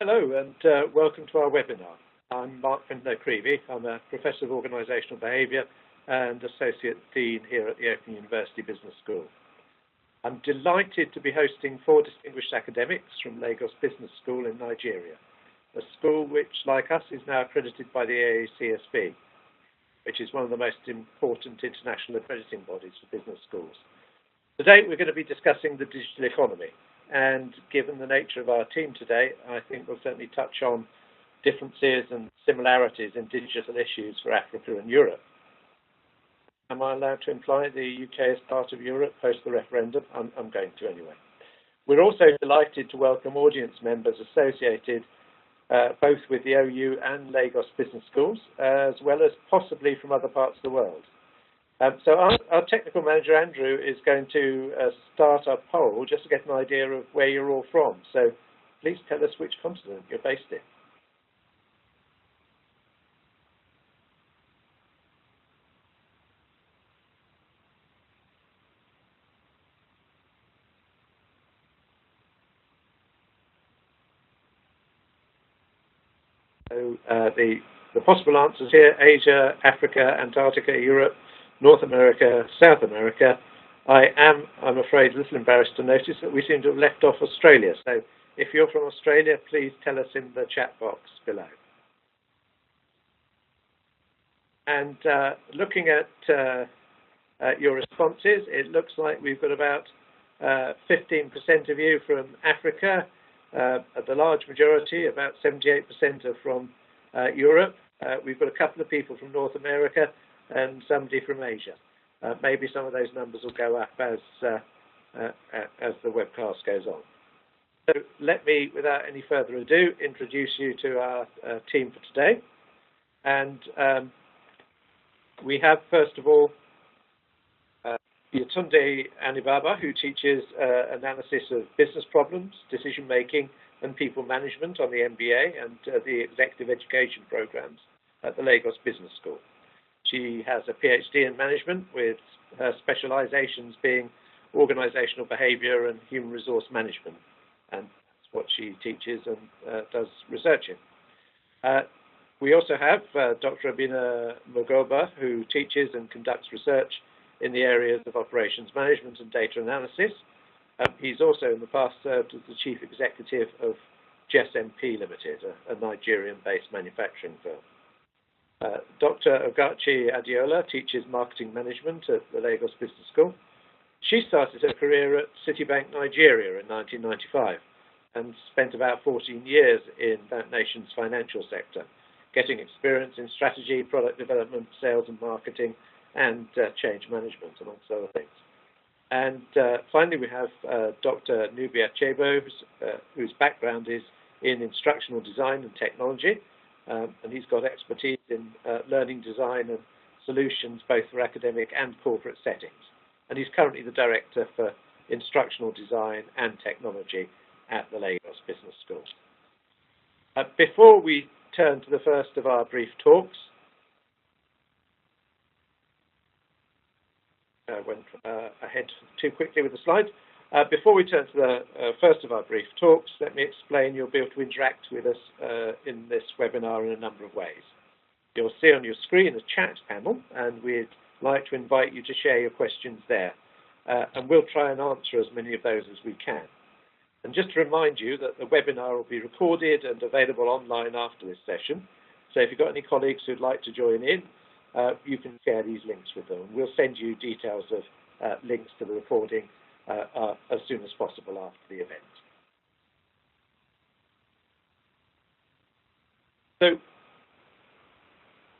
Hello and welcome to our webinar. I'm Mark Findler-Creevy. I'm a Professor of Organisational Behaviour and Associate Dean here at the Open University Business School. I'm delighted to be hosting 4 distinguished academics from Lagos Business School in Nigeria, a school which, like us, is now accredited by the AACSB, which is one of the most important international accrediting bodies for business schools. Today we're going to be discussing the digital economy. And given the nature of our team today, I think we'll certainly touch on differences and similarities in digital issues for Africa and Europe. Am I allowed to imply the UK is part of Europe post the referendum? I'm going to anyway. We're also delighted to welcome audience members associated both with the OU and Lagos Business Schools, as well as possibly from other parts of the world. So our technical manager, Andrew, is going to start our poll just to get an idea of where you're all from. So please tell us which continent you're based in. So the possible answers here: Asia, Africa, Antarctica, Europe, North America, South America. I'm afraid, a little embarrassed to notice that we seem to have left off Australia. So if you're from Australia, please tell us in the chat box below. And looking at your responses, it looks like we've got about 15% of you from Africa, the large majority, about 78%, are from Europe. We've got a couple of people from North America and somebody from Asia. Maybe some of those numbers will go up as the webcast goes on. So let me, without any further ado, introduce you to our team for today. And we have, first of all, Yetunde Anibaba, who teaches analysis of business problems, decision-making, and people management on the MBA and the executive education programs at the Lagos Business School. She has a PhD in management, with her specializations being organizational behavior and human resource management. And that's what she teaches and does research in. We also have Dr. Abina Mogoba, who teaches and conducts research in the areas of operations management and data analysis. He's also in the past served as the chief executive of GSMP Limited, a Nigerian-based manufacturing firm. Dr. Ogachi Adiola teaches marketing management at the Lagos Business School. She started her career at Citibank Nigeria in 1995 and spent about 14 years in that nation's financial sector, getting experience in strategy, product development, sales and marketing, and change management, amongst other things. And finally, we have Dr. Nubia Chebo, whose background is in instructional design and technology. And he's got expertise in learning design and solutions both for academic and corporate settings. And he's currently the Director for Instructional Design and Technology at the Lagos Business School. Before we turn to the first of our brief talks, I went ahead too quickly with the slides. Before we turn to the first of our brief talks, let me explain you'll be able to interact with us in this webinar in a number of ways. You'll see on your screen a chat panel, and we'd like to invite you to share your questions there. And we'll try and answer as many of those as we can. And just to remind you that the webinar will be recorded and available online after this session. So if you've got any colleagues who'd like to join in, you can share these links with them. We'll send you details of links to the recording as soon as possible after the event. So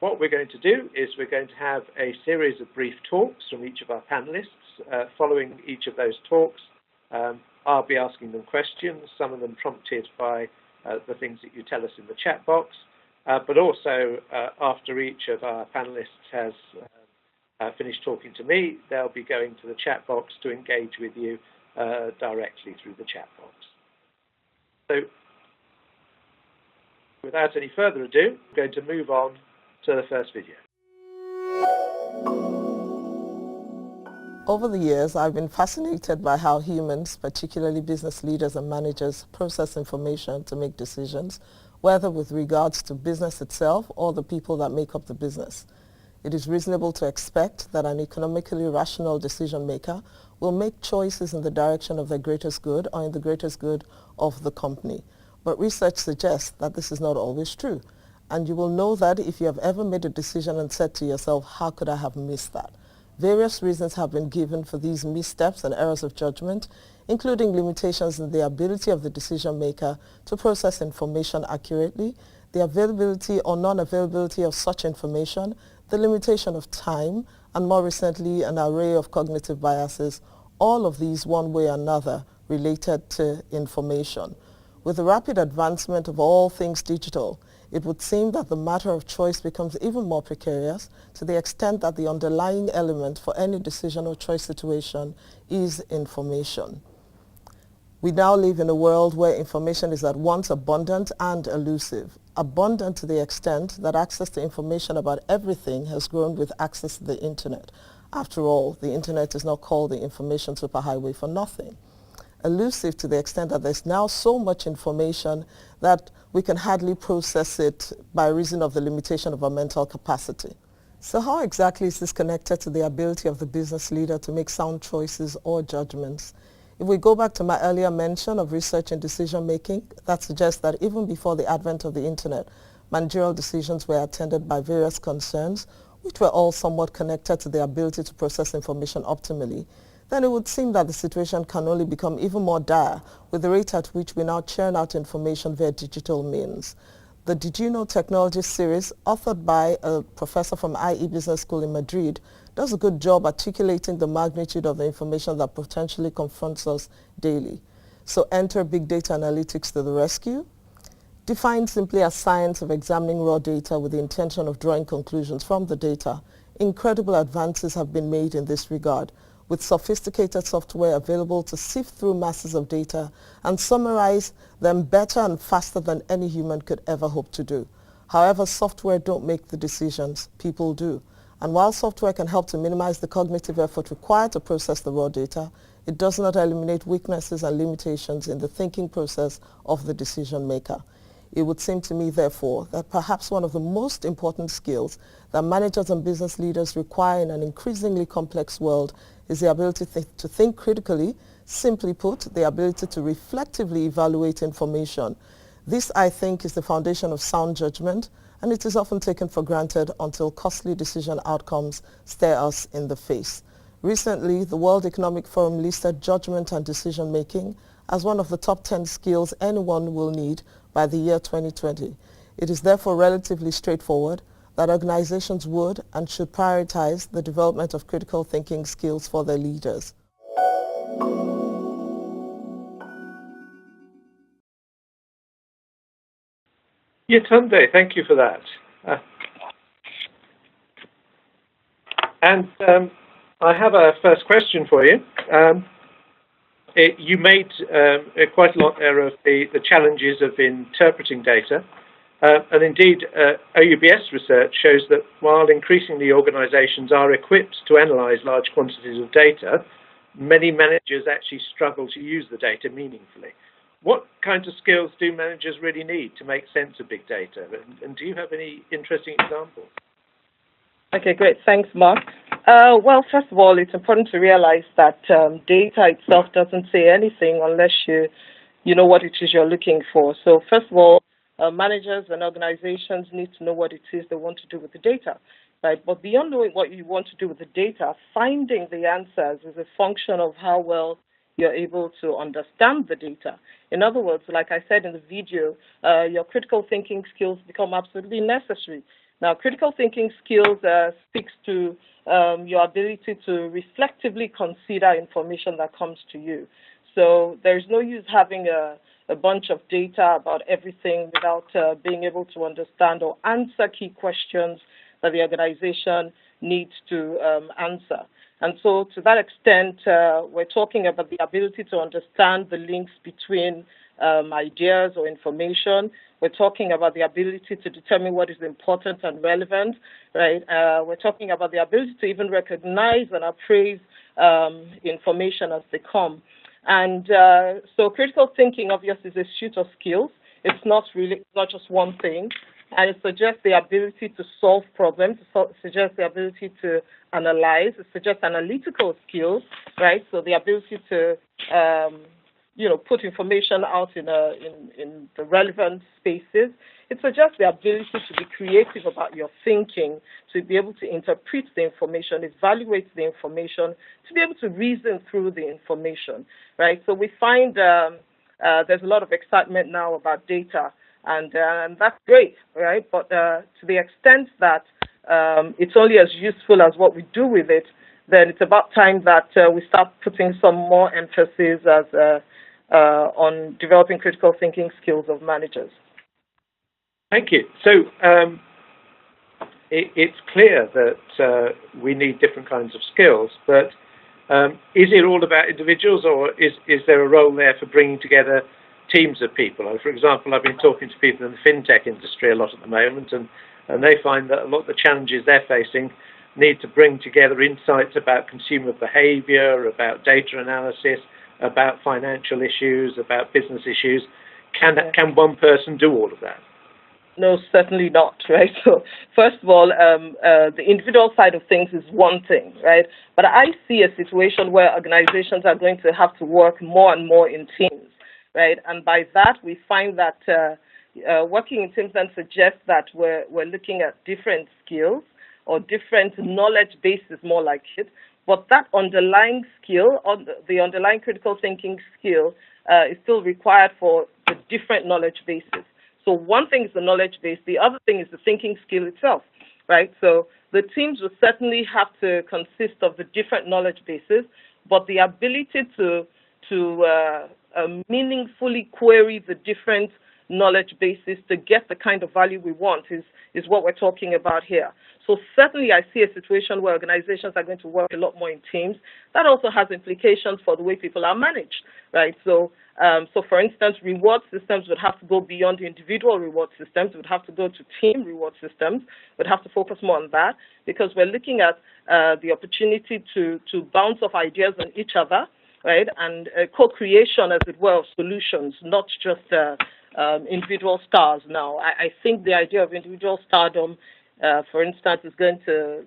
what we're going to do is we're going to have a series of brief talks from each of our panelists. Following each of those talks, I'll be asking them questions, some of them prompted by the things that you tell us in the chat box, but also after each of our panelists has finished talking to me, they'll be going to the chat box to engage with you directly through the chat box. So without any further ado, I'm going to move on to the first video. Over the years, I've been fascinated by how humans, particularly business leaders and managers, process information to make decisions, whether with regards to business itself or the people that make up the business. It is reasonable to expect that an economically rational decision maker will make choices in the direction of their greatest good or in the greatest good of the company. But research suggests that this is not always true. And you will know that if you have ever made a decision and said to yourself, how could I have missed that? Various reasons have been given for these missteps and errors of judgment, including limitations in the ability of the decision maker to process information accurately, the availability or non-availability of such information, the limitation of time, and more recently, an array of cognitive biases, all of these one way or another related to information. With the rapid advancement of all things digital, it would seem that the matter of choice becomes even more precarious to the extent that the underlying element for any decision or choice situation is information. We now live in a world where information is at once abundant and elusive. Abundant to the extent that access to information about everything has grown with access to the internet. After all, the internet is not called the information superhighway for nothing. Elusive to the extent that there's now so much information that we can hardly process it by reason of the limitation of our mental capacity. So how exactly is this connected to the ability of the business leader to make sound choices or judgments? If we go back to my earlier mention of research and decision making, that suggests that even before the advent of the internet, managerial decisions were attended by various concerns, which were all somewhat connected to the ability to process information optimally. Then it would seem that the situation can only become even more dire with the rate at which we now churn out information via digital means. The Did You Know Technology series, authored by a professor from IE Business School in Madrid, does a good job articulating the magnitude of the information that potentially confronts us daily. So enter big data analytics to the rescue. Defined simply as science of examining raw data with the intention of drawing conclusions from the data, incredible advances have been made in this regard, with sophisticated software available to sift through masses of data and summarize them better and faster than any human could ever hope to do. However, software don't make the decisions, people do. And while software can help to minimize the cognitive effort required to process the raw data, it does not eliminate weaknesses and limitations in the thinking process of the decision maker. It would seem to me, therefore, that perhaps one of the most important skills that managers and business leaders require in an increasingly complex world is the ability to think critically, simply put, the ability to reflectively evaluate information. This, I think, is the foundation of sound judgment, and it is often taken for granted until costly decision outcomes stare us in the face. Recently, the World Economic Forum listed judgment and decision making as one of the top 10 skills anyone will need by the year 2020. It is therefore relatively straightforward that organizations would and should prioritize the development of critical thinking skills for their leaders. Yetunde, thank you for that. I have a first question for you. You made quite a lot there of the challenges of interpreting data. And indeed, OUBS research shows that while increasingly organizations are equipped to analyze large quantities of data, many managers actually struggle to use the data meaningfully. What kinds of skills do managers really need to make sense of big data? And do you have any interesting examples? Okay, great. Thanks, Mark. Well, first of all, it's important to realize that data itself doesn't say anything unless you know what it is you're looking for. So first of all, managers and organizations need to know what it is they want to do with the data, right? But beyond knowing what you want to do with the data, finding the answers is a function of how well you're able to understand the data. In other words, like I said in the video, your critical thinking skills become absolutely necessary. Now, critical thinking skills speaks to your ability to reflectively consider information that comes to you. So there's no use having a bunch of data about everything without being able to understand or answer key questions that the organization needs to answer. And so to that extent, we're talking about the ability to understand the links between ideas or information. We're talking about the ability to determine what is important and relevant, right? We're talking about the ability to even recognize and appraise information as they come. And so critical thinking, obviously, is a suite of skills. It's not just one thing. And it suggests the ability to solve problems, it suggests the ability to analyze, it suggests analytical skills, right? So the ability to, put information out in the relevant spaces. It suggests the ability to be creative about your thinking, to be able to interpret the information, evaluate the information, to be able to reason through the information, right? So we find there's a lot of excitement now about data, and that's great, right? But to the extent that it's only as useful as what we do with it, then it's about time that we start putting some more emphasis on developing critical thinking skills of managers. Thank you. So it's clear that we need different kinds of skills, but is it all about individuals, or is there a role there for bringing together teams of people? For example, I've been talking to people in the fintech industry a lot at the moment, and they find that a lot of the challenges they're facing need to bring together insights about consumer behavior, about data analysis, about financial issues, about business issues. Can one person do all of that? No, certainly not, right? So first of all, the individual side of things is one thing, right? But I see a situation where organizations are going to have to work more and more in teams, right? And by that, we find that working in teams then suggests that we're looking at different skills or different knowledge bases, more like it. But that underlying skill, the underlying critical thinking skill, is still required for the different knowledge bases. So one thing is the knowledge base, the other thing is the thinking skill itself, right? So the teams will certainly have to consist of the different knowledge bases, but the ability to meaningfully query the different knowledge bases to get the kind of value we want is what we're talking about here. So certainly I see a situation where organizations are going to work a lot more in teams. That also has implications for the way people are managed, right? So for instance, reward systems would have to go beyond the individual reward systems, would have to go to team reward systems, would have to focus more on that, because we're looking at the opportunity to bounce off ideas on each other, right? And co-creation, as it were, of solutions, not just individual stars now. I think the idea of individual stardom, for instance, is going to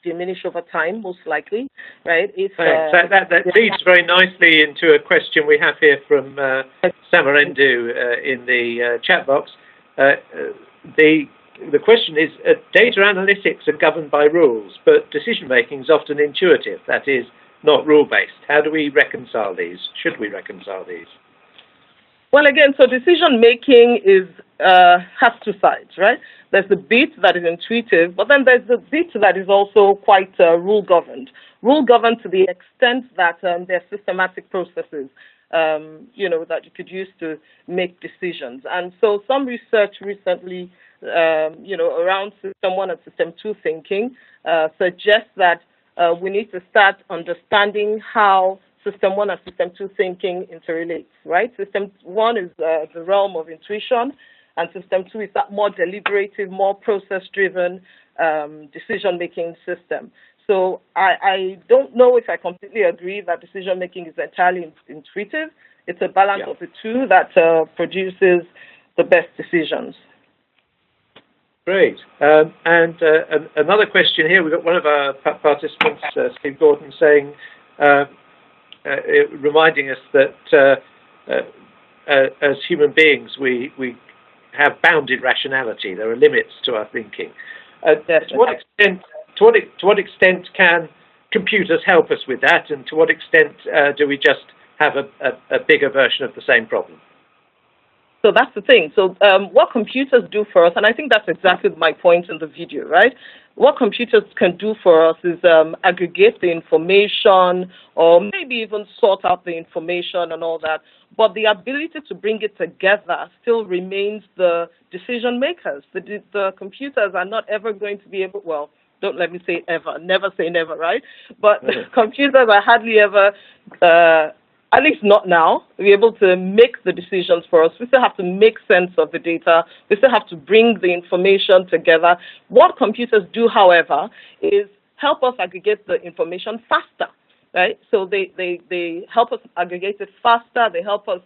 diminish over time, most likely, right? That leads very nicely into a question we have here from Samarendu in the chat box. The question is, data analytics are governed by rules, but decision-making is often intuitive, that is, not rule-based. How do we reconcile these? Should we reconcile these? Well, again, so decision-making has two sides, right? There's the bit that is intuitive, but then there's the bit that is also quite rule-governed. Rule-governed to the extent that there are systematic processes, that you could use to make decisions. And so some research recently, around System 1 and System 2 thinking suggests that we need to start understanding how System 1 and System 2 thinking interrelates, right? System 1 is the realm of intuition, and System 2 is that more deliberative, more process-driven decision-making system. So I don't know if I completely agree that decision-making is entirely intuitive. It's a balance of the two that produces the best decisions. Great. And another question here. We've got one of our participants, Steve Gordon, saying, reminding us that as human beings, we have bounded rationality. There are limits to our thinking. To what extent can computers help us with that, and to what extent do we just have a bigger version of the same problem? So that's the thing. So what computers do for us, and I think that's exactly my point in the video, right? What computers can do for us is aggregate the information, or maybe even sort out the information and all that. But the ability to bring it together still remains the decision makers. The computers are not ever going to be able, well, don't let me say ever, never say never, right? But computers are hardly ever, at least not now, be able to make the decisions for us. We still have to make sense of the data. We still have to bring the information together. What computers do, however, is help us aggregate the information faster, right? So they help us aggregate it faster. They help us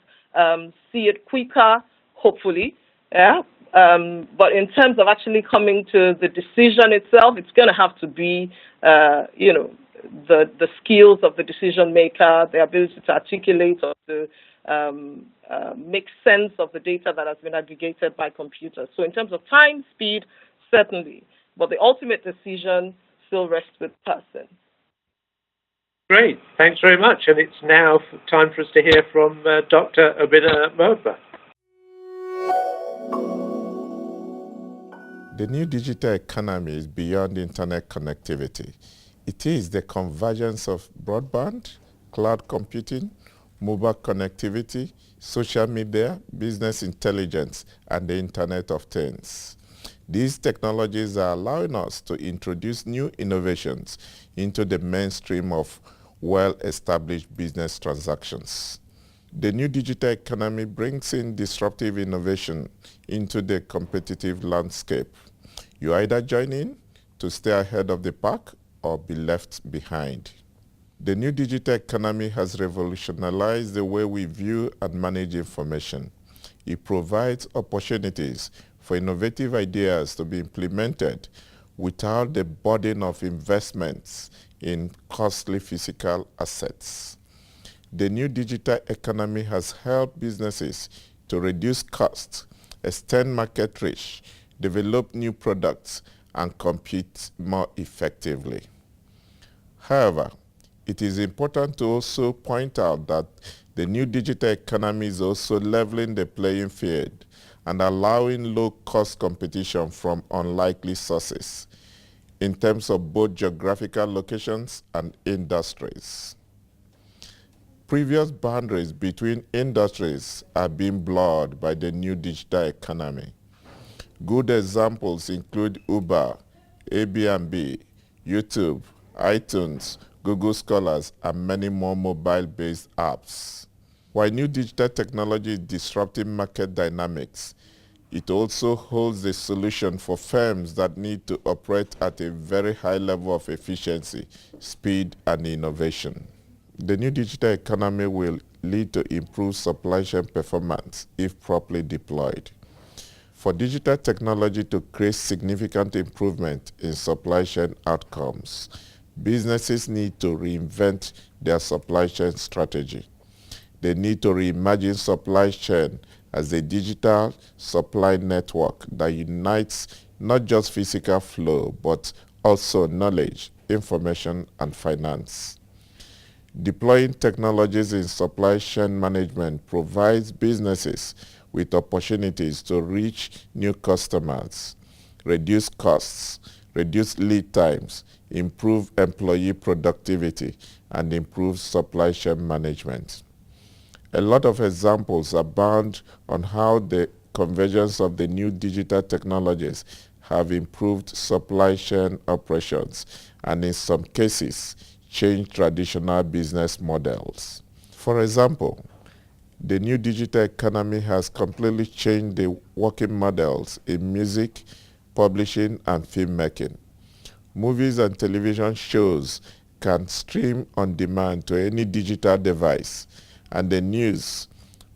see it quicker, hopefully. Yeah. But in terms of actually coming to the decision itself, it's going to have to be, the skills of the decision maker, the ability to articulate or to make sense of the data that has been aggregated by computers. So in terms of time, speed, certainly. But the ultimate decision still rests with the person. Great, thanks very much. And it's now time for us to hear from Dr. Obinna Mogba. The new digital economy is beyond internet connectivity. It is the convergence of broadband, cloud computing, mobile connectivity, social media, business intelligence, and the Internet of Things. These technologies are allowing us to introduce new innovations into the mainstream of well-established business transactions. The new digital economy brings in disruptive innovation into the competitive landscape. You either join in to stay ahead of the pack or be left behind. The new digital economy has revolutionized the way we view and manage information. It provides opportunities for innovative ideas to be implemented without the burden of investments in costly physical assets. The new digital economy has helped businesses to reduce costs, extend market reach, develop new products, and compete more effectively. However, it is important to also point out that the new digital economy is also leveling the playing field and allowing low-cost competition from unlikely sources in terms of both geographical locations and industries. Previous boundaries between industries are being blurred by the new digital economy. Good examples include Uber, Airbnb, YouTube, iTunes, Google Scholars, and many more mobile-based apps. While new digital technology is disrupting market dynamics, it also holds the solution for firms that need to operate at a very high level of efficiency, speed, and innovation. The new digital economy will lead to improved supply chain performance if properly deployed. For digital technology to create significant improvement in supply chain outcomes, businesses need to reinvent their supply chain strategy. They need to reimagine supply chain as a digital supply network that unites not just physical flow, but also knowledge, information, and finance. Deploying technologies in supply chain management provides businesses with opportunities to reach new customers, reduce costs, reduce lead times, improve employee productivity, and improve supply chain management. A lot of examples abound on how the convergence of the new digital technologies have improved supply chain operations and in some cases changed traditional business models. For example, the new digital economy has completely changed the working models in music, publishing, and filmmaking. Movies and television shows can stream on demand to any digital device, and the news,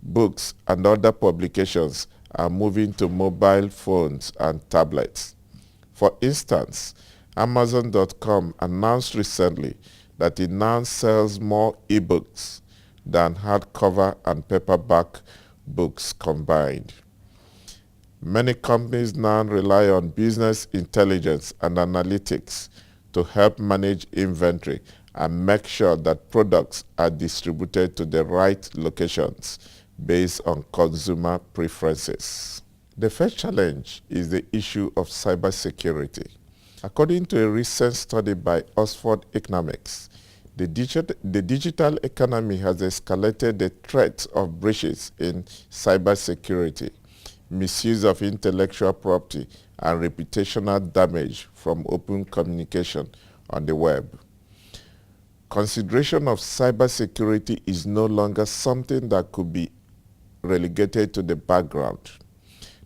books, and other publications are moving to mobile phones and tablets. For instance, Amazon.com announced recently that it now sells more ebooks than hardcover and paperback books combined. Many companies now rely on business intelligence and analytics to help manage inventory and make sure that products are distributed to the right locations based on consumer preferences. The first challenge is the issue of cybersecurity. According to a recent study by Oxford Economics, the digital economy has escalated the threat of breaches in cybersecurity, misuse of intellectual property, and reputational damage from open communication on the web. Consideration of cybersecurity is no longer something that could be relegated to the background.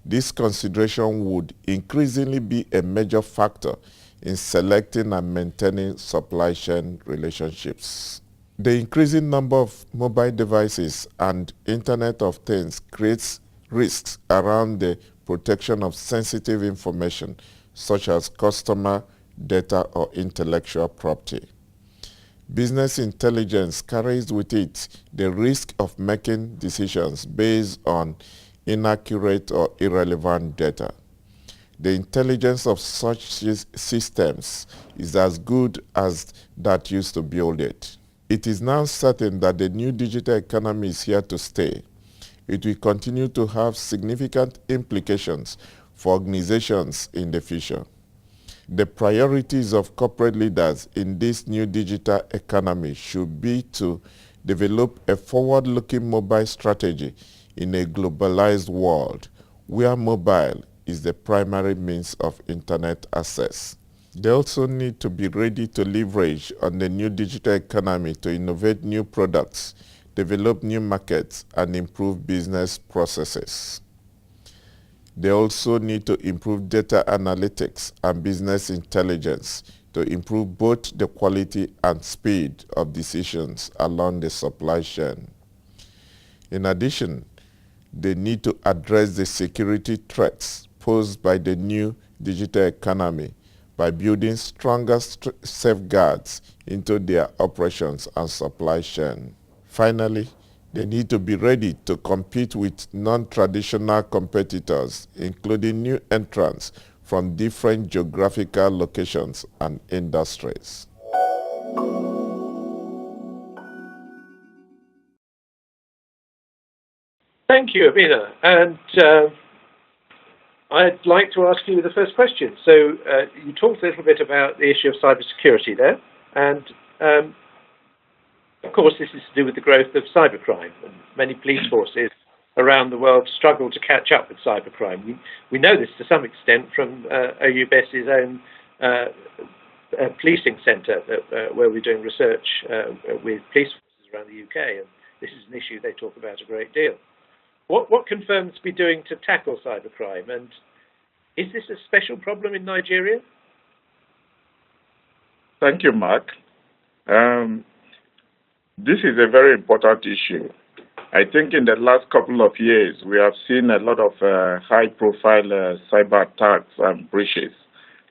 This consideration would increasingly be a major factor in selecting and maintaining supply chain relationships. The increasing number of mobile devices and Internet of Things creates risks around the protection of sensitive information such as customer data or intellectual property. Business intelligence carries with it the risk of making decisions based on inaccurate or irrelevant data. The intelligence of such systems is as good as that used to build it. It is now certain that the new digital economy is here to stay. It will continue to have significant implications for organizations in the future. The priorities of corporate leaders in this new digital economy should be to develop a forward-looking mobile strategy in a globalized world where mobile is the primary means of internet access. They also need to be ready to leverage on the new digital economy to innovate new products, develop new markets, and improve business processes. They also need to improve data analytics and business intelligence to improve both the quality and speed of decisions along the supply chain. In addition, they need to address the security threats posed by the new digital economy by building stronger safeguards into their operations and supply chain. Finally, they need to be ready to compete with non-traditional competitors, including new entrants from different geographical locations and industries. Thank you, Abina. And I'd like to ask you the first question. So you talked a little bit about the issue of cybersecurity there, and of course this is to do with the growth of cybercrime. And many police forces around the world struggle to catch up with cybercrime. We know this to some extent from OUBES's own policing centre where we're doing research with police forces around the UK, and this is an issue they talk about a great deal. What can firms be doing to tackle cybercrime, and is this a special problem in Nigeria? Thank you, Mark. This is a very important issue. I think in the last couple of years, we have seen a lot of high-profile cyber attacks and breaches,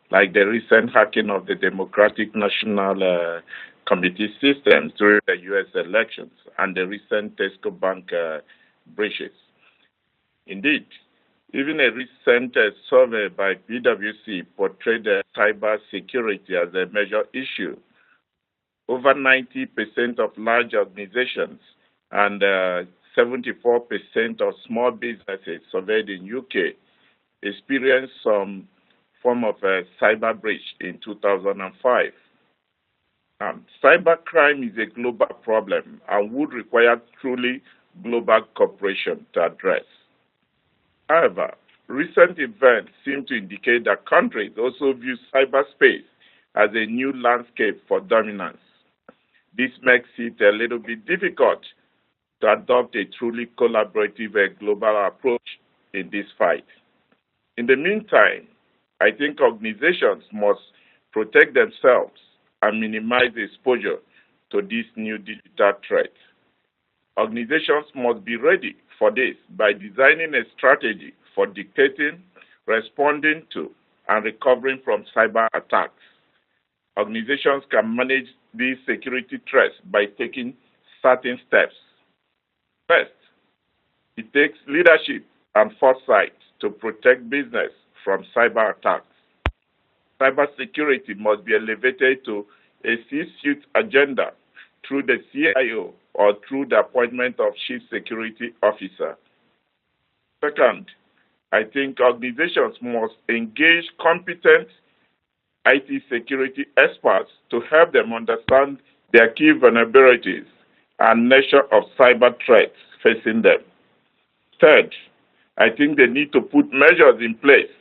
like the recent hacking of the Democratic National Committee systems during the U.S. elections and the recent Tesco Bank breaches. Indeed, even a recent survey by PwC portrayed cybersecurity as a major issue. Over 90% of large organizations and 74% of small businesses surveyed in UK experienced some form of a cyber breach in 2005. Cybercrime is a global problem and would require truly global cooperation to address. However, recent events seem to indicate that countries also view cyberspace as a new landscape for dominance. This makes it a little bit difficult to adopt a truly collaborative global approach in this fight. In the meantime, I think organizations must protect themselves and minimize exposure to this new digital threat. Organizations must be ready for this by designing a strategy for detecting, responding to, and recovering from cyber attacks. Organizations can manage these security threats by taking certain steps. First, it takes leadership and foresight to protect business from cyber attacks. Cybersecurity must be elevated to a C-suite agenda through the CIO or through the appointment of Chief Security Officer. Second, I think organizations must engage competent IT security experts to help them understand their key vulnerabilities and nature of cyber threats facing them. Third, I think they need to put measures in place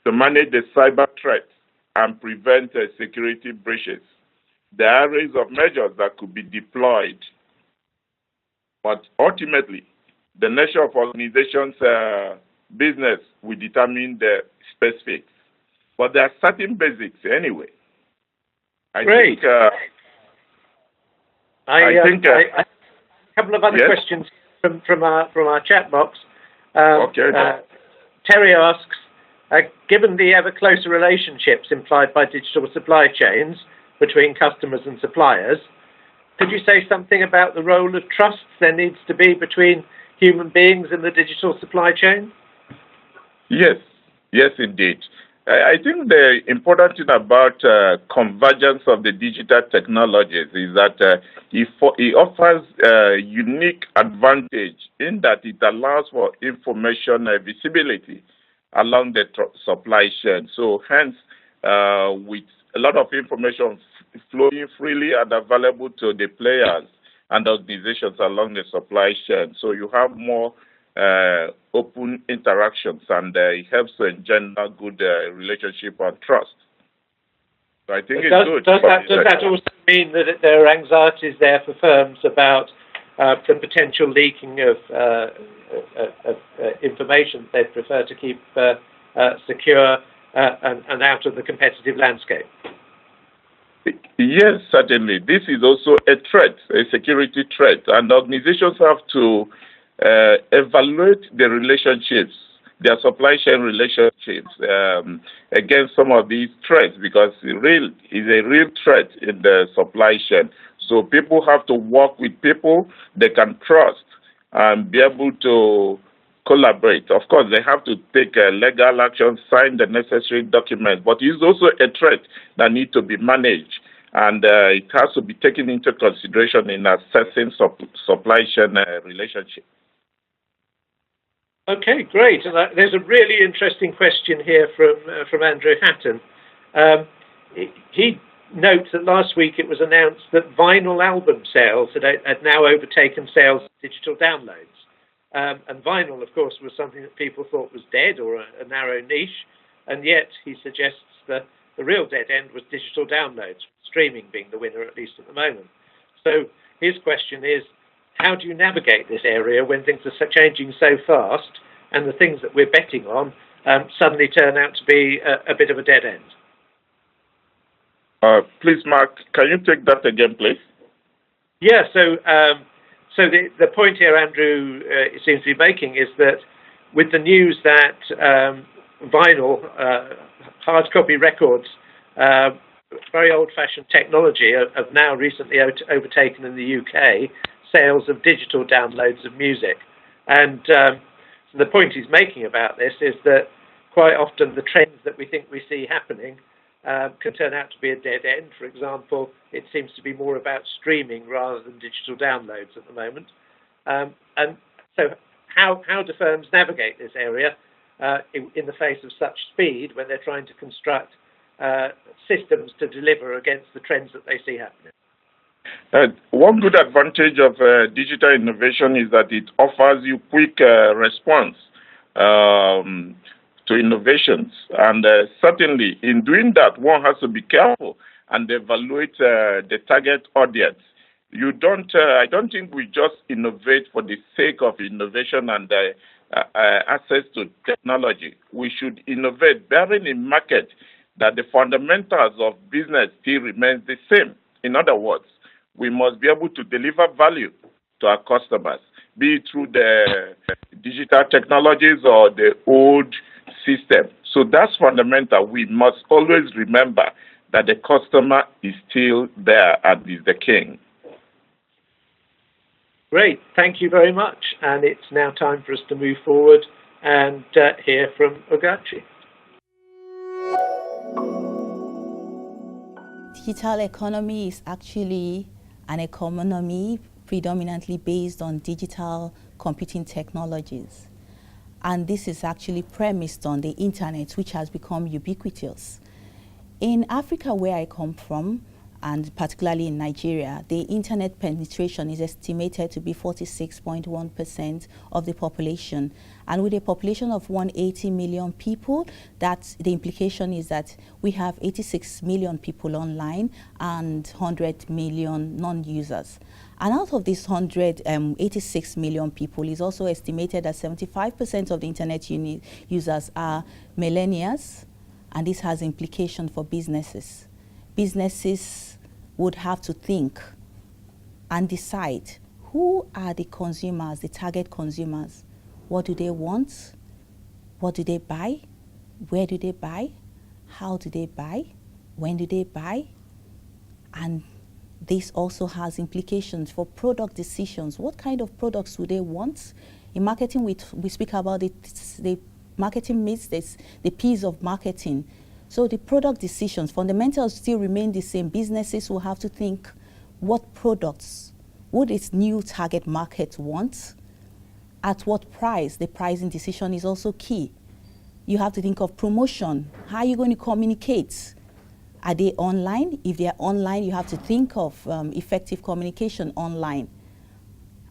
to manage the cyber threats and prevent security breaches. There are areas of measures that could be deployed, but ultimately, the nature of organizations' business will determine the specifics. But there are certain basics anyway. I Great. think I think a couple of other yes? questions from our chat box. Okay. Terry asks, given the ever closer relationships implied by digital supply chains between customers and suppliers, could you say something about the role of trust there needs to be between human beings in the digital supply chain? Yes, yes, indeed. I think the important thing about convergence of the digital technologies is that it offers a unique advantage in that it allows for information visibility along the supply chain. So hence, with a lot of information flowing freely and available to the players and organizations along the supply chain. So you have more open interactions, and it helps to engender good relationship and trust. So I think it's good. Does that also mean that there are anxieties there for firms about the potential leaking of information they'd prefer to keep secure and out of the competitive landscape? Yes, certainly. This is also a threat, a security threat, and organizations have to evaluate the relationships, their supply chain relationships against some of these threats, because it is a real threat in the supply chain. So people have to work with people they can trust and be able to collaborate. Of course, they have to take legal action, sign the necessary documents, but it's also a threat that needs to be managed, and it has to be taken into consideration in assessing supply chain relationship. Okay, great. And there's a really interesting question here from Andrew Hatton. He notes that last week it was announced that vinyl album sales had now overtaken sales of digital downloads. And vinyl, of course, was something that people thought was dead or a narrow niche, and yet he suggests that the real dead end was digital downloads, streaming being the winner, at least at the moment. So his question is, how do you navigate this area when things are changing so fast and the things that we're betting on suddenly turn out to be a bit of a dead end? Please, Mark, can you take that again, please? Yeah, so the point here, Andrew, seems to be making is that with the news that vinyl, hard copy records, very old-fashioned technology, have now recently overtaken in the UK sales of digital downloads of music. And the point he's making about this is that quite often the trends that we think we see happening can turn out to be a dead end. For example, it seems to be more about streaming rather than digital downloads at the moment. And so how do firms navigate this area in the face of such speed when they're trying to construct systems to deliver against the trends that they see happening? One good advantage of digital innovation is that it offers you quick response to innovations. And certainly in doing that, one has to be careful and evaluate the target audience. I don't think we just innovate for the sake of innovation and access to technology. We should innovate bearing in mind that the fundamentals of business still remain the same. In other words, we must be able to deliver value to our customers, be it through the digital technologies or the old system. So that's fundamental. We must always remember that the customer is still there and is the king. Great, thank you very much. And it's now time for us to move forward and hear from Ogachi. Digital economy is actually an economy predominantly based on digital computing technologies. And this is actually premised on the internet, which has become ubiquitous. In Africa, where I come from, and particularly in Nigeria, the internet penetration is estimated to be 46.1% of the population. And with a population of 180 million people, the implication is that we have 86 million people online and 100 million non-users. And out of these 86 million people, is also estimated that 75% of the internet users are millennials, and this has implications for businesses. Businesses would have to think and decide who are the consumers, the target consumers. What do they want? What do they buy? Where do they buy? How do they buy? When do they buy? And this also has implications for product decisions. What kind of products do they want? In marketing, we speak about the marketing mix, the P's of marketing. So the product decisions, fundamentals still remain the same. Businesses will have to think, what products would its new target market want? At what price? The pricing decision is also key. You have to think of promotion. How are you going to communicate? Are they online? If they are online, you have to think of effective communication online.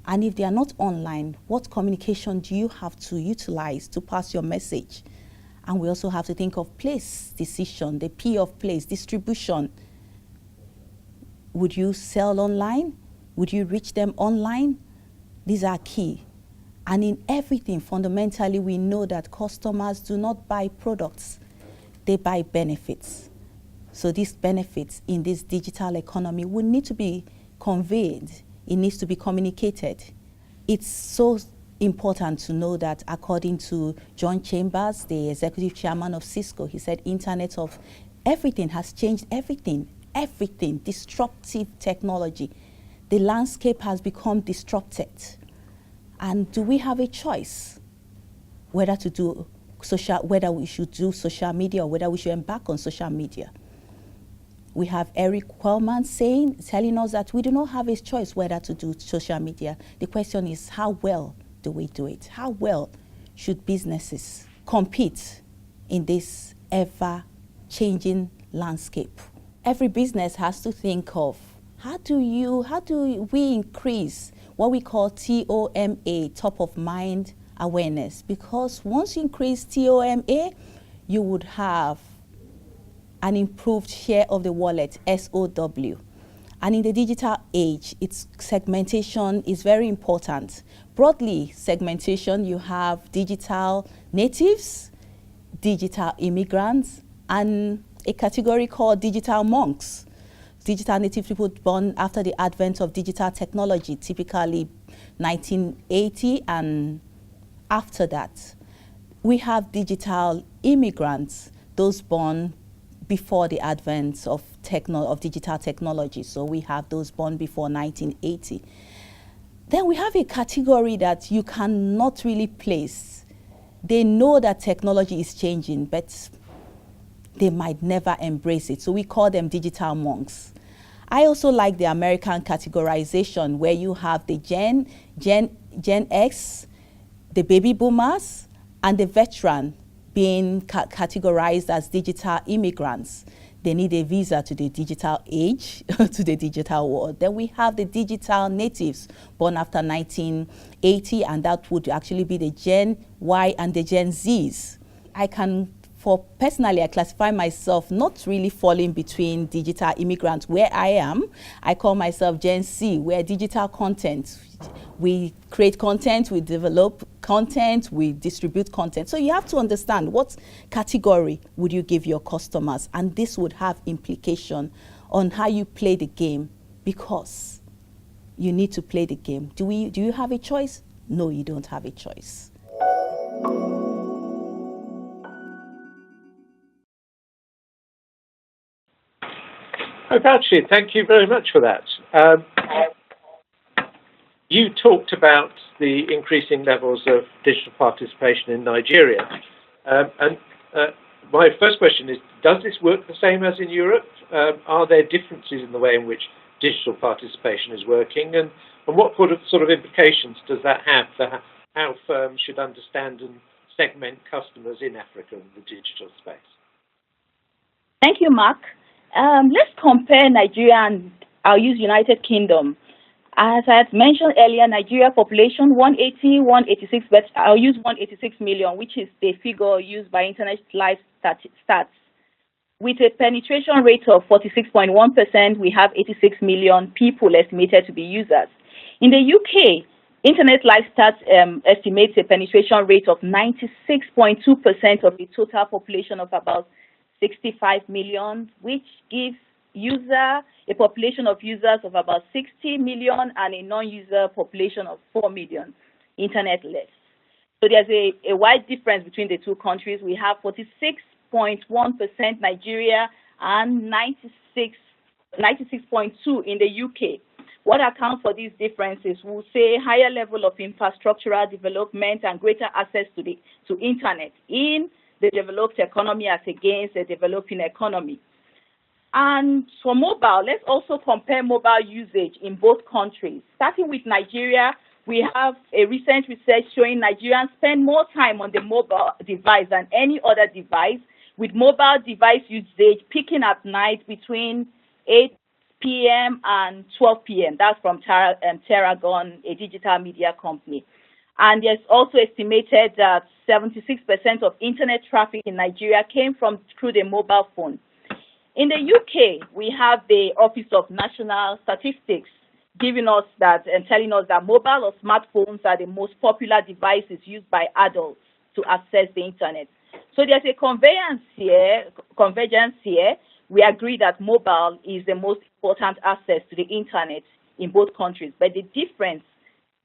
And if they are not online, what communication do you have to utilize to pass your message? And we also have to think of place decision, the P of place, distribution. Would you sell online? Would you reach them online? These are key. And in everything, fundamentally, we know that customers do not buy products, they buy benefits. So these benefits in this digital economy will need to be conveyed. It needs to be communicated. It's so important to know that according to John Chambers, the executive chairman of Cisco, he said Internet of Everything has changed everything, disruptive technology. The landscape has become disrupted. And do we have a choice whether we should do social media or whether we should embark on social media? We have Eric Quellman telling us that we do not have a choice whether to do social media. The question is, how well do we do it? How well should businesses compete in this ever-changing landscape? Every business has to think of how do we increase what we call TOMA, top of mind awareness, because once you increase TOMA, you would have an improved share of the wallet, SOW. And in the digital age, its segmentation is very important. Broadly, segmentation, you have digital natives, digital immigrants, and a category called digital monks. Digital native people born after the advent of digital technology, typically 1980 and after that. We have digital immigrants, those born before the advent of digital technology. So we have those born before 1980. Then we have a category that you cannot really place. They know that technology is changing, but they might never embrace it. So we call them digital monks. I also like the American categorization where you have the Gen X, the baby boomers, and the veteran being categorized as digital immigrants. They need a visa to the digital age, to the digital world. Then we have the digital natives born after 1980, and that would actually be the Gen Y and the Gen Zs. Personally, I classify myself not really falling between digital immigrants where I am. I call myself Gen C, where digital content, we create content, we develop content, we distribute content. So you have to understand what category would you give your customers, and this would have implication on how you play the game, because you need to play the game. Do you have a choice? No, you don't have a choice. Actually, thank you very much for that. You talked about the increasing levels of digital participation in Nigeria. My first question is, does this work the same as in Europe? Are there differences in the way in which digital participation is working? And what sort of implications does that have for how firms should understand and segment customers in Africa in the digital space? Thank you, Mark. Let's compare Nigeria and I'll use United Kingdom. As I had mentioned earlier, Nigeria population 186, but I'll use 186 million, which is the figure used by Internet Life Stats. With a penetration rate of 46.1%, we have 86 million people estimated to be users. In the UK, Internet Life Stats estimates a penetration rate of 96.2% of the total population of about 65 million, which gives a population of users of about 60 million and a non-user population of 4 million internet-less. So there's a wide difference between the two countries. We have 46.1% Nigeria and 96.2 in the UK. What accounts for these differences? We'll say higher level of infrastructural development and greater access to internet in the developed economy as against the developing economy. And for mobile, let's also compare mobile usage in both countries. Starting with Nigeria, we have a recent research showing Nigerians spend more time on the mobile device than any other device, with mobile device usage peaking at night between 8 p.m. and 12 p.m. That's from Terragon, a digital media company. And there's also estimated that 76% of internet traffic in Nigeria came through the mobile phone. In the UK, we have the Office of National Statistics giving us that and telling us that mobile or smartphones are the most popular devices used by adults to access the internet. So there's a convergence here. We agree that mobile is the most important access to the internet in both countries. But the difference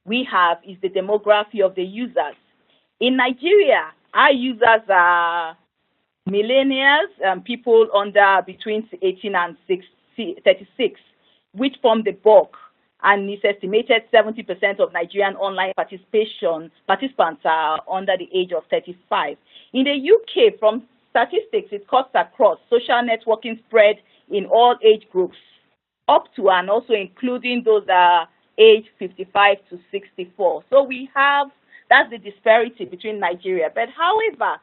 we have is the demography of the users. In Nigeria, our users are millennials, people under between 18 and 36, which form the bulk. And it's estimated 70% of Nigerian online participants are under the age of 35. In the UK, from statistics, it cuts across social networking spread in all age groups, up to and also including those that are aged 55 to 64. So we have, that's the disparity between Nigeria. But however,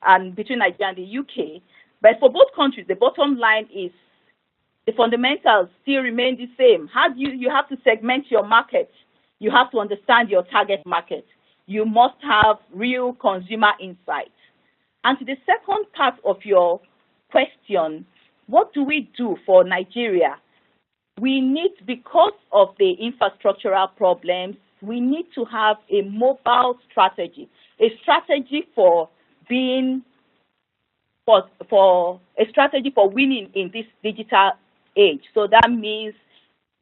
and between Nigeria and the UK, but for both countries, the bottom line is the fundamentals still remain the same. You have to segment your market. You have to understand your target market. You must have real consumer insight. And to the second part of your question, what do we do for Nigeria? We need, because of the infrastructural problems, we need to have a mobile strategy, a strategy for winning in this digital age. So that means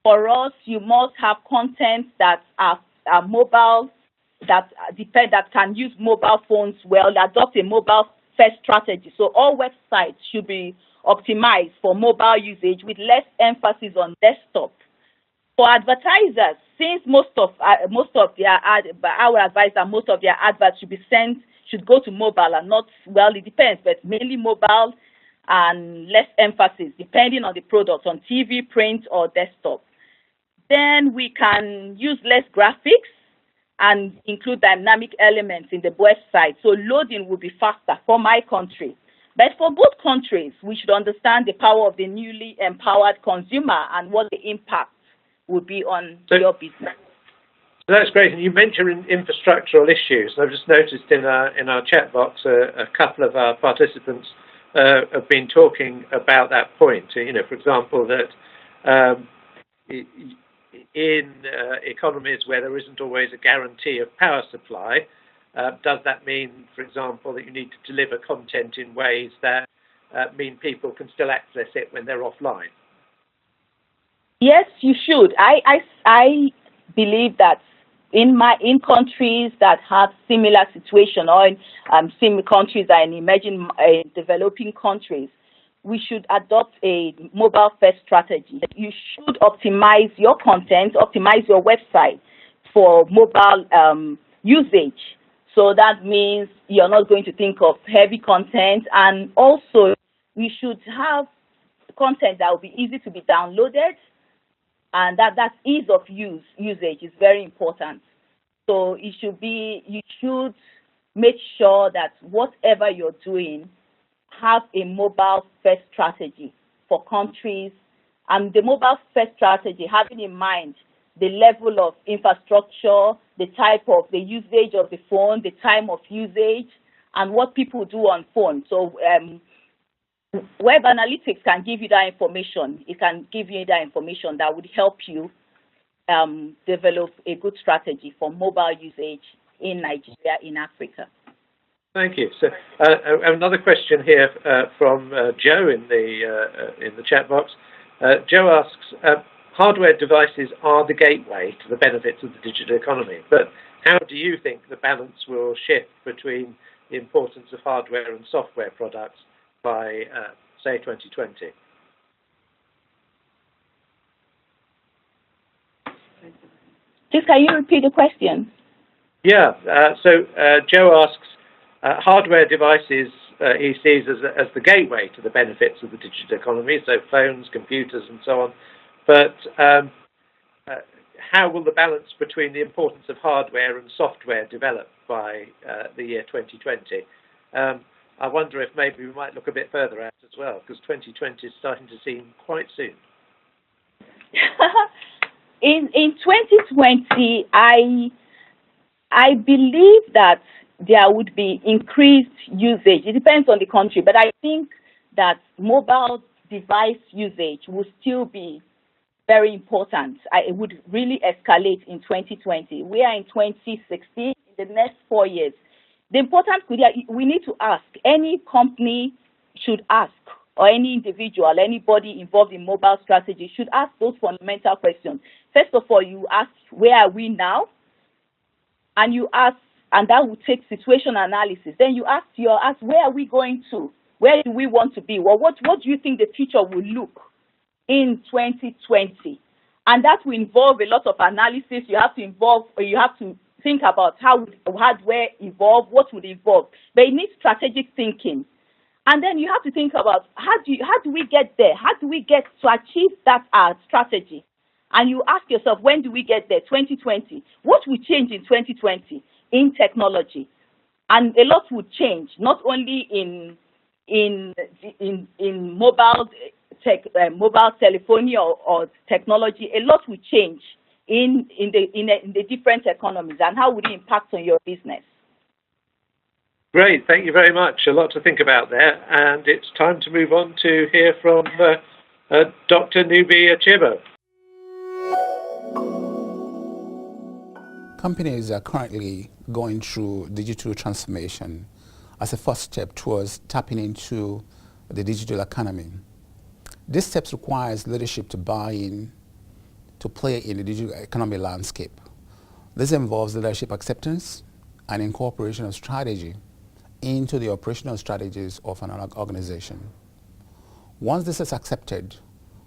for us, you must have content that are mobile, that can use mobile phones well, adopt a mobile first strategy. So all websites should be optimized for mobile usage with less emphasis on desktop. For advertisers, since most of their adverts should go to mobile and not, well, it depends, but mainly mobile and less emphasis, depending on the product, on TV, print, or desktop. Then we can use less graphics and include dynamic elements in the website, so loading will be faster for my country. But for both countries, we should understand the power of the newly empowered consumer and what the impact would be on your business. So that's great. And you mentioned infrastructural issues. I've just noticed in our chat box a couple of our participants have been talking about that point. You know, for example, that in economies where there isn't always a guarantee of power supply, does that mean, for example, that you need to deliver content in ways that mean people can still access it when they're offline? Yes, you should. I believe that in countries that have similar situation, or in similar countries that are in emerging developing countries, we should adopt a mobile first strategy. You should optimize your content, optimize your website for mobile usage. So that means you're not going to think of heavy content, and also we should have content that will be easy to be downloaded, and that ease of usage is very important. So you should make sure that whatever you're doing have a mobile first strategy for countries, and the mobile first strategy having in mind the level of infrastructure, the type of the usage of the phone, the time of usage, and what people do on phone. So Web Analytics can give you that information. It can give you that information that would help you develop a good strategy for mobile usage in Nigeria, in Africa. Thank you. So another question here from Joe in the chat box. Joe asks, hardware devices are the gateway to the benefits of the digital economy, but how do you think the balance will shift between the importance of hardware and software products by, say, 2020? Just can you repeat the question? Yeah, so Joe asks, hardware devices he sees as the gateway to the benefits of the digital economy, so phones, computers, and so on. But how will the balance between the importance of hardware and software develop by the year 2020? I wonder if maybe we might look a bit further out as well, because 2020 is starting to seem quite soon. In 2020, I believe that there would be increased usage. It depends on the country, but I think that mobile device usage will still be very important. It would really escalate in 2020. We are in 2016. In the next 4 years, the important we need to ask, any company should ask, or any individual, anybody involved in mobile strategy should ask those fundamental questions. First of all, you ask, where are we now? And you ask, and that will take situation analysis. Then you ask, where are we going to? Where do we want to be? Well, what do you think the future will look in 2020? And that will involve a lot of analysis. You have to think about how would hardware evolve, what would evolve. But it needs strategic thinking. And then you have to think about how do we get there? How do we get to achieve that strategy? And you ask yourself, when do we get there? 2020. What will change in 2020 in technology? And a lot would change, not only in mobile mobile telephony or technology. A lot will change in the different economies, and how would it impact on your business? Great, thank you very much. A lot to think about there, and it's time to move on to hear from Dr. Nubi Achibo. Companies are currently going through digital transformation as a first step towards tapping into the digital economy. These steps requires leadership to buy in, to play in the digital economy landscape. This involves leadership acceptance and incorporation of strategy into the operational strategies of an organization. Once this is accepted,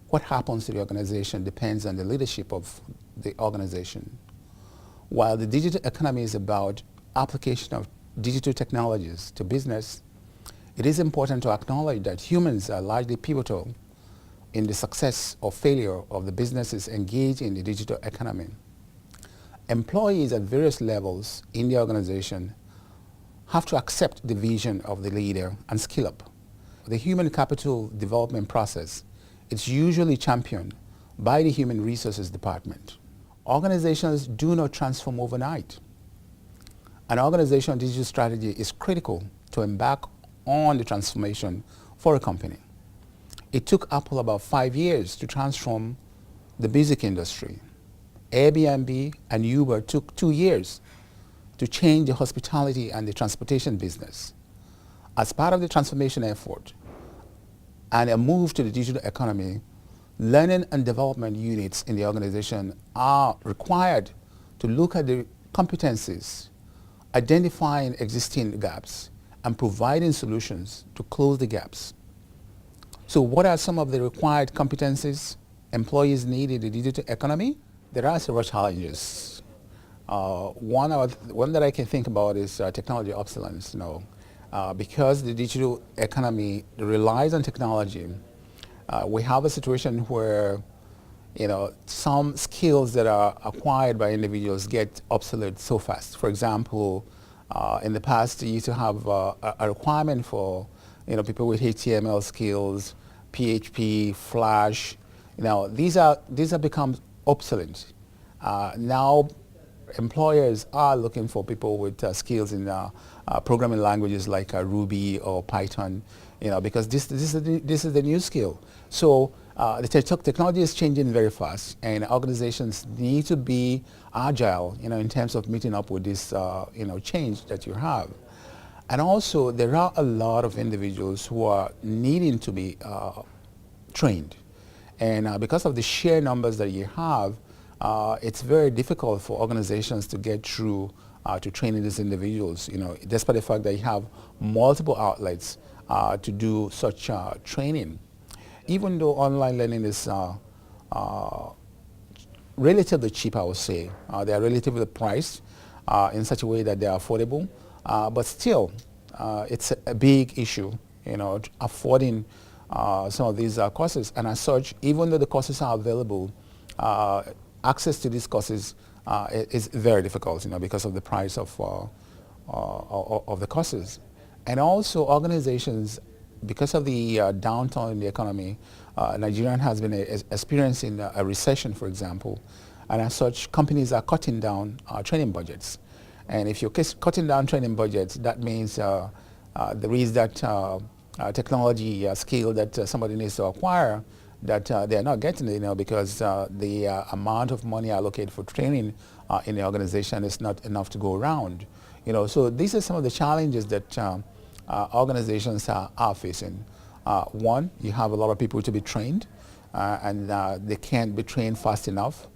what happens to the organization depends on the leadership of the organization. While the digital economy is about application of digital technologies to business, it is important to acknowledge that humans are largely pivotal in the success or failure of the businesses engaged in the digital economy. Employees at various levels in the organization have to accept the vision of the leader and skill up. The human capital development process is usually championed by the human resources department. Organizations do not transform overnight. An organizational digital strategy is critical to embark on the transformation for a company. It took Apple about 5 years to transform the music industry. Airbnb and Uber took 2 years to change the hospitality and the transportation business. As part of the transformation effort and a move to the digital economy, learning and development units in the organization are required to look at the competencies, identifying existing gaps, and providing solutions to close the gaps. So what are some of the required competencies employees need in the digital economy? There are several challenges. One that I can think about is technology obsolescence. Because the digital economy relies on technology, we have a situation where some skills that are acquired by individuals get obsolete so fast. For example, in the past, you used to have a requirement for people with HTML skills, PHP, Flash. These have become obsolete. Now, employers are looking for people with skills in programming languages like Ruby or Python, because this is the new skill. So the technology is changing very fast, and organizations need to be agile, in terms of meeting up with this, change that you have. And also, there are a lot of individuals who are needing to be trained. And because of the sheer numbers that you have, it's very difficult for organizations to get through to training these individuals, despite the fact that you have multiple outlets to do such training. Even though online learning is relatively cheap, I would say. They are relatively priced in such a way that they are affordable, but still, it's a big issue, affording some of these courses. And as such, even though the courses are available, access to these courses is very difficult, because of the price of the courses. And also, organizations, because of the downturn in the economy, Nigeria has been experiencing a recession, for example, and as such, companies are cutting down training budgets. And if you're cutting down training budgets, that means there is that technology skill that somebody needs to acquire that they're not getting, because the amount of money allocated for training in the organization is not enough to go around. So these are some of the challenges that organizations are facing. One, you have a lot of people to be trained, and they can't be trained fast enough.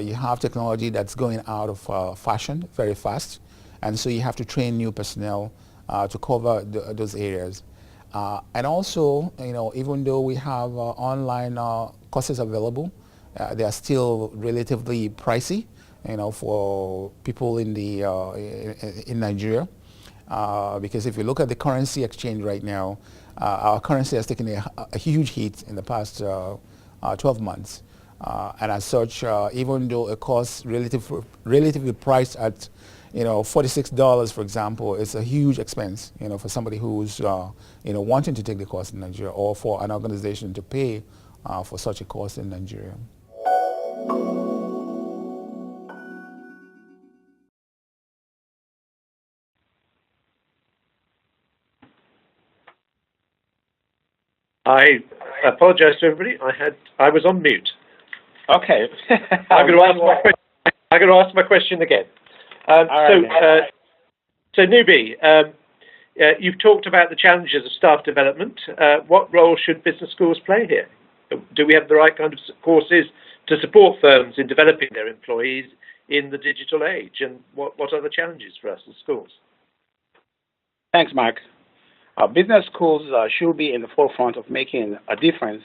You have technology that's going out of fashion very fast, and so you have to train new personnel to cover those areas. And also, even though we have online courses available, they are still relatively pricey, for people in in Nigeria. Because if you look at the currency exchange right now, our currency has taken a huge hit in the past 12 months. And as such, even though a course relatively priced at $46, for example, is a huge expense, for somebody who's wanting to take the course in Nigeria, or for an organization to pay for such a course in Nigeria. I apologize to everybody. I was on mute. Okay. I'm going to ask my question again. So Nubi, you've talked about the challenges of staff development. What role should business schools play here? Do we have the right kind of courses to support firms in developing their employees in the digital age? And what are the challenges for us as schools? Thanks, Mark. Business schools should be in the forefront of making a difference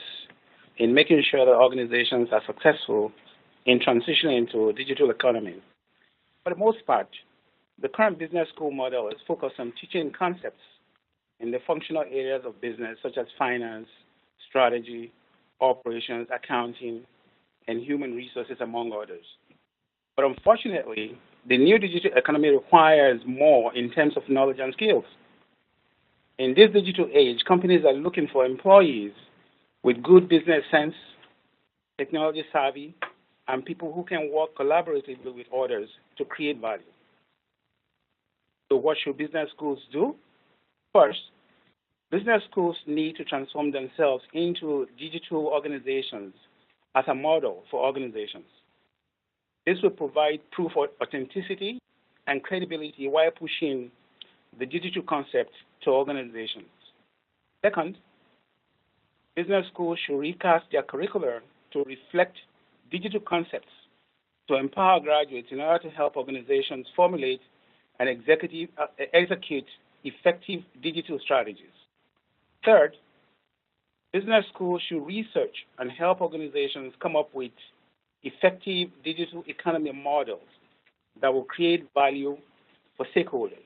in making sure that organizations are successful in transitioning into a digital economy. For the most part, the current business school model is focused on teaching concepts in the functional areas of business, such as finance, strategy, operations, accounting, and human resources, among others. But unfortunately, the new digital economy requires more in terms of knowledge and skills. In this digital age, companies are looking for employees with good business sense, technology savvy, and people who can work collaboratively with others to create value. So what should business schools do? First, business schools need to transform themselves into digital organizations as a model for organizations. This will provide proof of authenticity and credibility while pushing the digital concept to organizations. Second, business schools should recast their curricula to reflect digital concepts to empower graduates in order to help organizations formulate and execute effective digital strategies. Third, business schools should research and help organizations come up with effective digital economy models that will create value for stakeholders.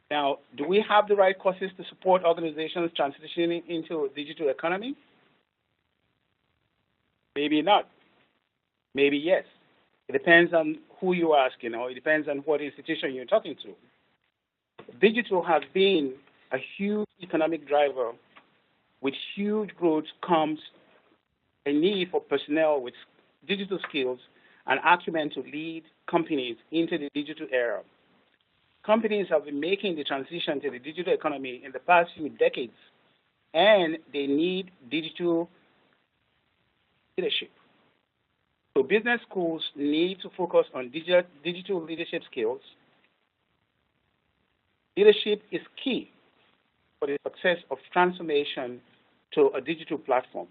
Now, do we have the right courses to support organizations transitioning into a digital economy? Maybe not. Maybe yes. It depends on who you ask, It depends on what institution you're talking to. Digital has been a huge economic driver. With huge growth comes a need for personnel with digital skills and acumen to lead companies into the digital era. Companies have been making the transition to the digital economy in the past few decades, and they need digital leadership. So business schools need to focus on digital leadership skills. Leadership is key for the success of transformation to a digital platform.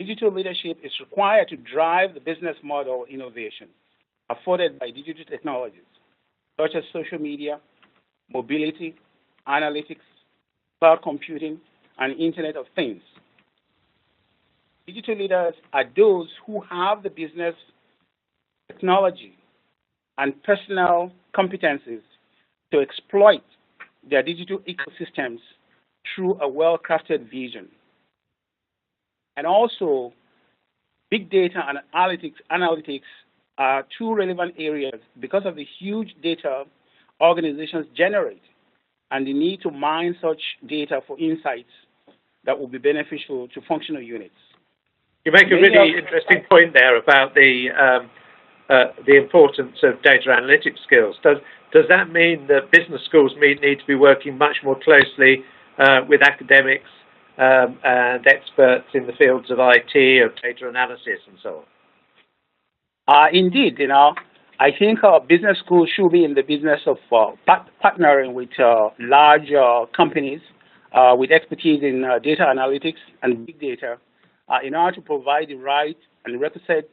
digital leadership is required to drive the business model innovation afforded by digital technologies, such as social media, mobility, analytics, cloud computing, and Internet of Things. Digital leaders are those who have the business, technology, and personal competencies to exploit their digital ecosystems through a well-crafted vision. And also, big data and analytics are two relevant areas because of the huge data organizations generate and the need to mine such data for insights that will be beneficial to functional units. You make a really interesting point there about the importance of data analytics skills. Does that mean that business schools need to be working much more closely with academics and experts in the fields of IT, of data analysis, and so on? Indeed, I think business schools should be in the business of partnering with large companies with expertise in data analytics and big data in order to provide the right and requisite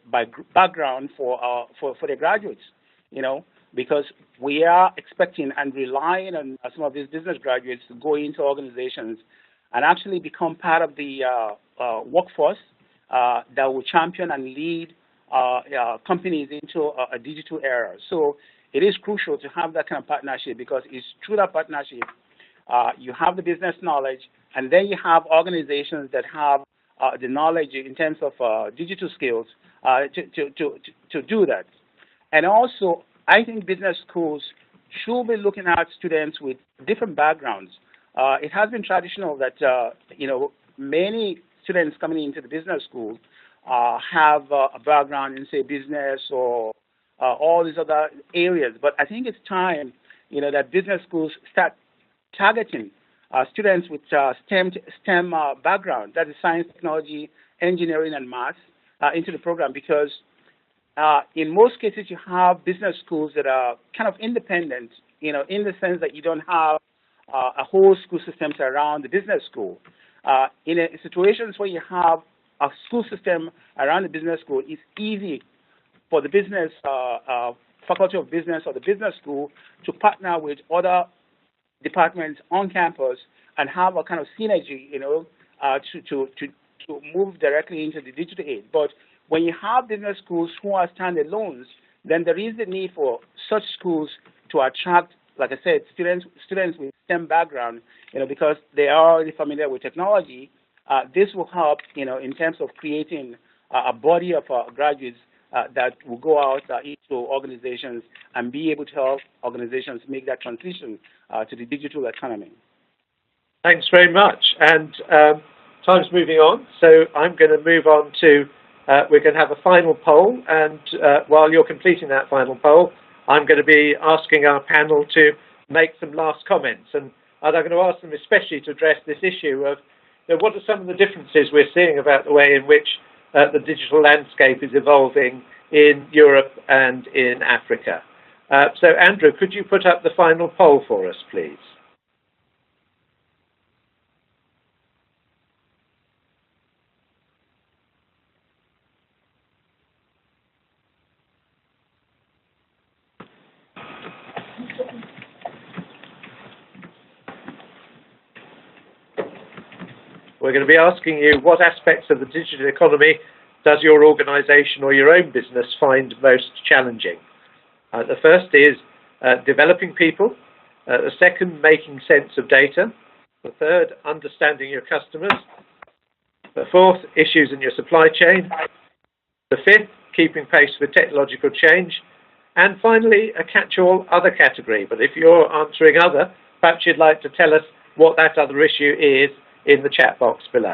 background for the graduates, because we are expecting and relying on some of these business graduates to go into organizations and actually become part of the workforce that will champion and lead companies into a digital era. So it is crucial to have that kind of partnership, because it's through that partnership you have the business knowledge, and then you have organizations that have the knowledge in terms of digital skills to do that. And also, I think business schools should be looking at students with different backgrounds. It has been traditional that many students coming into the business school have a background in, say, business or all these other areas. But I think it's time, that business schools start targeting students with STEM background, that is science, technology, engineering, and math, into the program, because in most cases you have business schools that are kind of independent, in the sense that you don't have a whole school system around the business school. In situations where you have a school system around the business school, it's easy for the business faculty of business or the business school to partner with other departments on campus and have a kind of synergy, to move directly into the digital age. But when you have business schools who are standalones, then there is the need for such schools to attract, like I said, students with STEM background, because they are already familiar with technology. This will help, in terms of creating a body of graduates that will go out into organizations and be able to help organizations make that transition to the digital economy. Thanks very much. And time's moving on, so I'm going to move on to, we're going to have a final poll, and while you're completing that final poll, I'm going to be asking our panel to make some last comments. And I'm going to ask them especially to address this issue of, what are some of the differences we're seeing about the way in which the digital landscape is evolving in Europe and in Africa. So Andrew, could you put up the final poll for us, please? We're going to be asking you, what aspects of the digital economy does your organization or your own business find most challenging? The first is developing people. The second, making sense of data. The third, understanding your customers. The fourth, issues in your supply chain. The fifth, keeping pace with technological change. And finally, a catch-all other category. But if you're answering other, perhaps you'd like to tell us what that other issue is in the chat box below.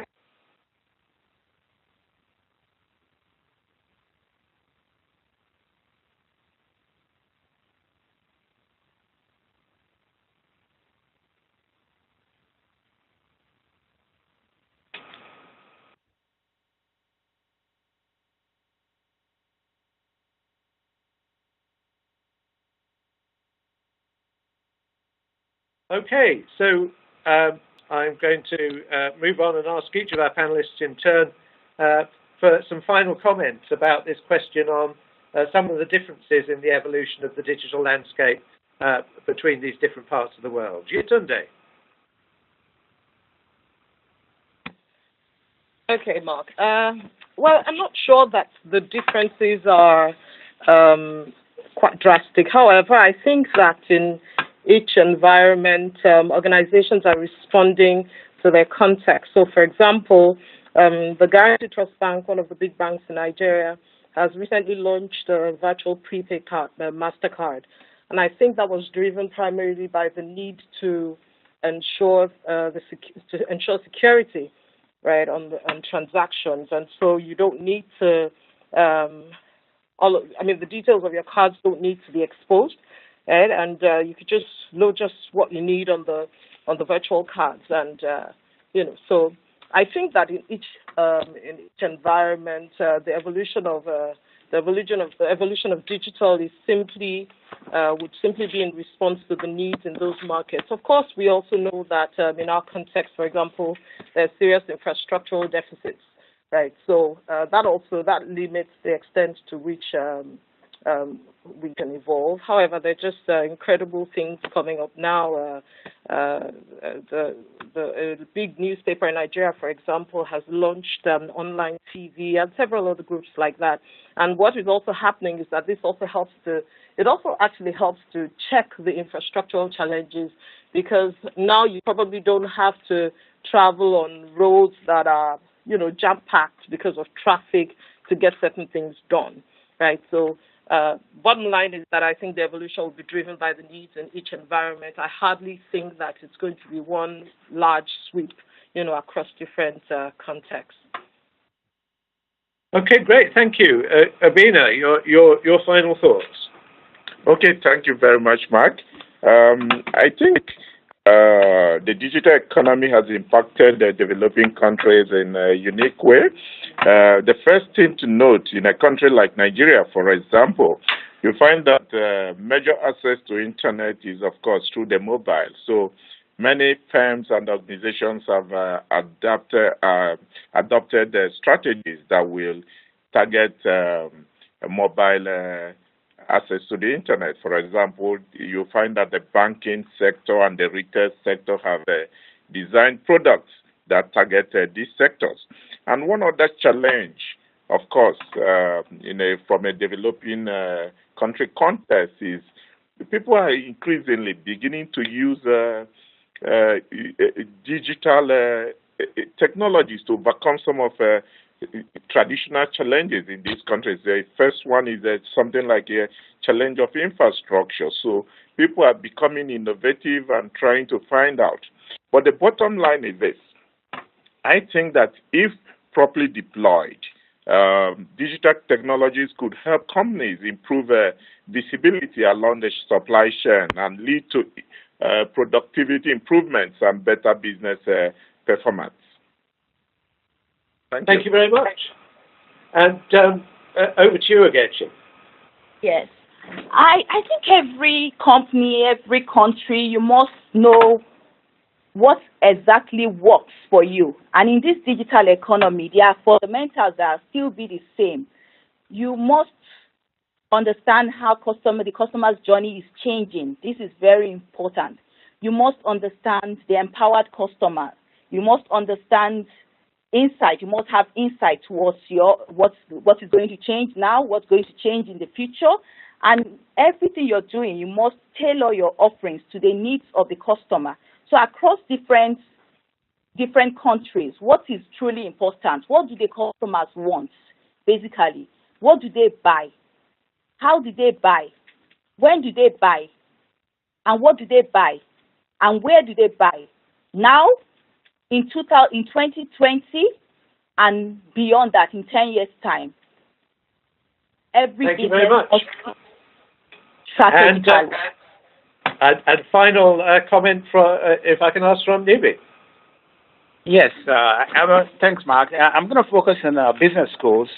Okay, so I'm going to move on and ask each of our panelists in turn for some final comments about this question on some of the differences in the evolution of the digital landscape between these different parts of the world. Yetunde. Okay, Mark. Well, I'm not sure that the differences are quite drastic. However, I think that in each environment, organizations are responding to their context. So, for example, the Guaranty Trust Bank, one of the big banks in Nigeria, has recently launched a virtual prepaid card, the MasterCard. And I think that was driven primarily by the need to ensure security, right, on transactions. And so you don't need to, the details of your cards don't need to be exposed, right? And you could just know just what you need on the virtual cards. And so I think that in each environment, the evolution of digital is would simply be in response to the needs in those markets. Of course, we also know that in our context, for example, there's serious infrastructural deficits, right? So that limits the extent to which we can evolve. However, there are just incredible things coming up now. The big newspaper in Nigeria, for example, has launched online TV and several other groups like that. And what is also happening is that this also actually helps to check the infrastructural challenges, because now you probably don't have to travel on roads that are, jam-packed because of traffic to get certain things done, right? So bottom line is that I think the evolution will be driven by the needs in each environment. I hardly think that it's going to be one large sweep, across different contexts. Okay, great. Thank you. Abina, your final thoughts. Okay, thank you very much, Mark. I think the digital economy has impacted the developing countries in a unique way. The first thing to note, in a country like Nigeria, for example, you find that major access to internet is, of course, through the mobile. So many firms and organizations have adopted strategies that will target mobile access to the internet. For example, you find that the banking sector and the retail sector have designed products that target these sectors. And one other challenge, of course, from a developing country context, is people are increasingly beginning to use digital technologies to overcome some of traditional challenges in these countries. The first one is something like a challenge of infrastructure. So people are becoming innovative and trying to find out. But the bottom line is this. I think that if properly deployed, digital technologies could help companies improve visibility along the supply chain and lead to productivity improvements and better business performance. Thank you very much. And over to you again, Jim. Yes. I think every company, every country, you must know what exactly works for you. And in this digital economy, there are fundamentals that still be the same. You must understand how the customer's journey is changing. This is very important. You must understand the empowered customer. You must understand insight. You must have insight towards what is going to change now, what's going to change in the future, and everything you're doing, you must tailor your offerings to the needs of the customer. So across different countries, what is truly important? What do the customers want, basically? What do they buy? How do they buy? When do they buy? And what do they buy? And where do they buy? Now, in 2020, and beyond that, in 10 years' time. Thank you very much. And final comment, if I can ask, from Nibi. Yes, thanks, Mark. I'm going to focus on business schools.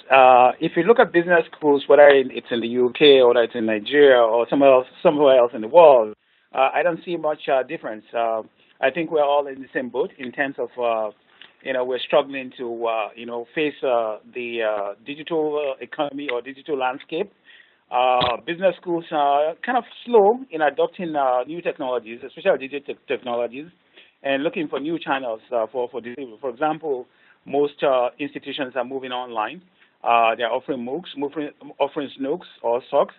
If you look at business schools, whether it's in the UK or it's in Nigeria or somewhere else in the world, I don't see much difference. I think we're all in the same boat in terms of we're struggling to, face the digital economy or digital landscape. Business schools are kind of slow in adopting new technologies, especially digital technologies, and looking for new channels for delivery. For example, most institutions are moving online. They're offering MOOCs, offering SNOOCs or SOCs.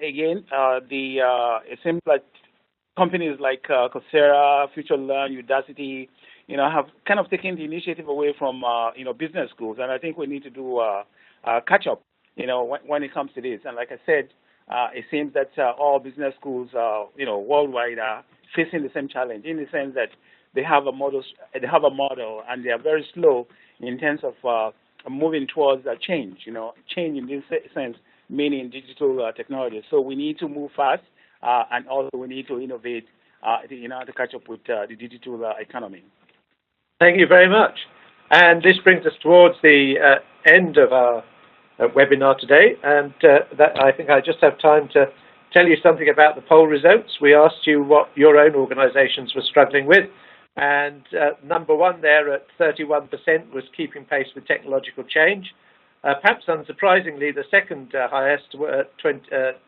It seems like companies like Coursera, FutureLearn, Udacity, have kind of taken the initiative away from, business schools. And I think we need to do catch up, when it comes to this. And like I said, it seems that all business schools, worldwide are facing the same challenge in the sense that they have a model, and they are very slow in terms of moving towards a change, change in this sense, meaning digital technology. So we need to move fast, and also we need to innovate, to catch up with the digital economy. Thank you very much. And this brings us towards the end of our webinar today. And that I think I just have time to tell you something about the poll results. We asked you what your own organizations were struggling with. And number one there at 31% was keeping pace with technological change. Perhaps unsurprisingly, the second highest,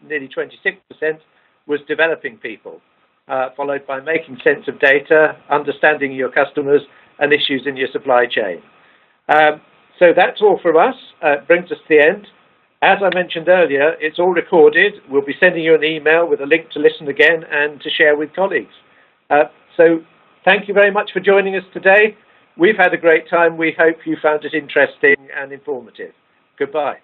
nearly 26%, was developing people, followed by making sense of data, understanding your customers, and issues in your supply chain. So that's all from us. Brings us to the end. As I mentioned earlier, it's all recorded. We'll be sending you an email with a link to listen again and to share with colleagues. So thank you very much for joining us today. We've had a great time. We hope you found it interesting and informative. Goodbye.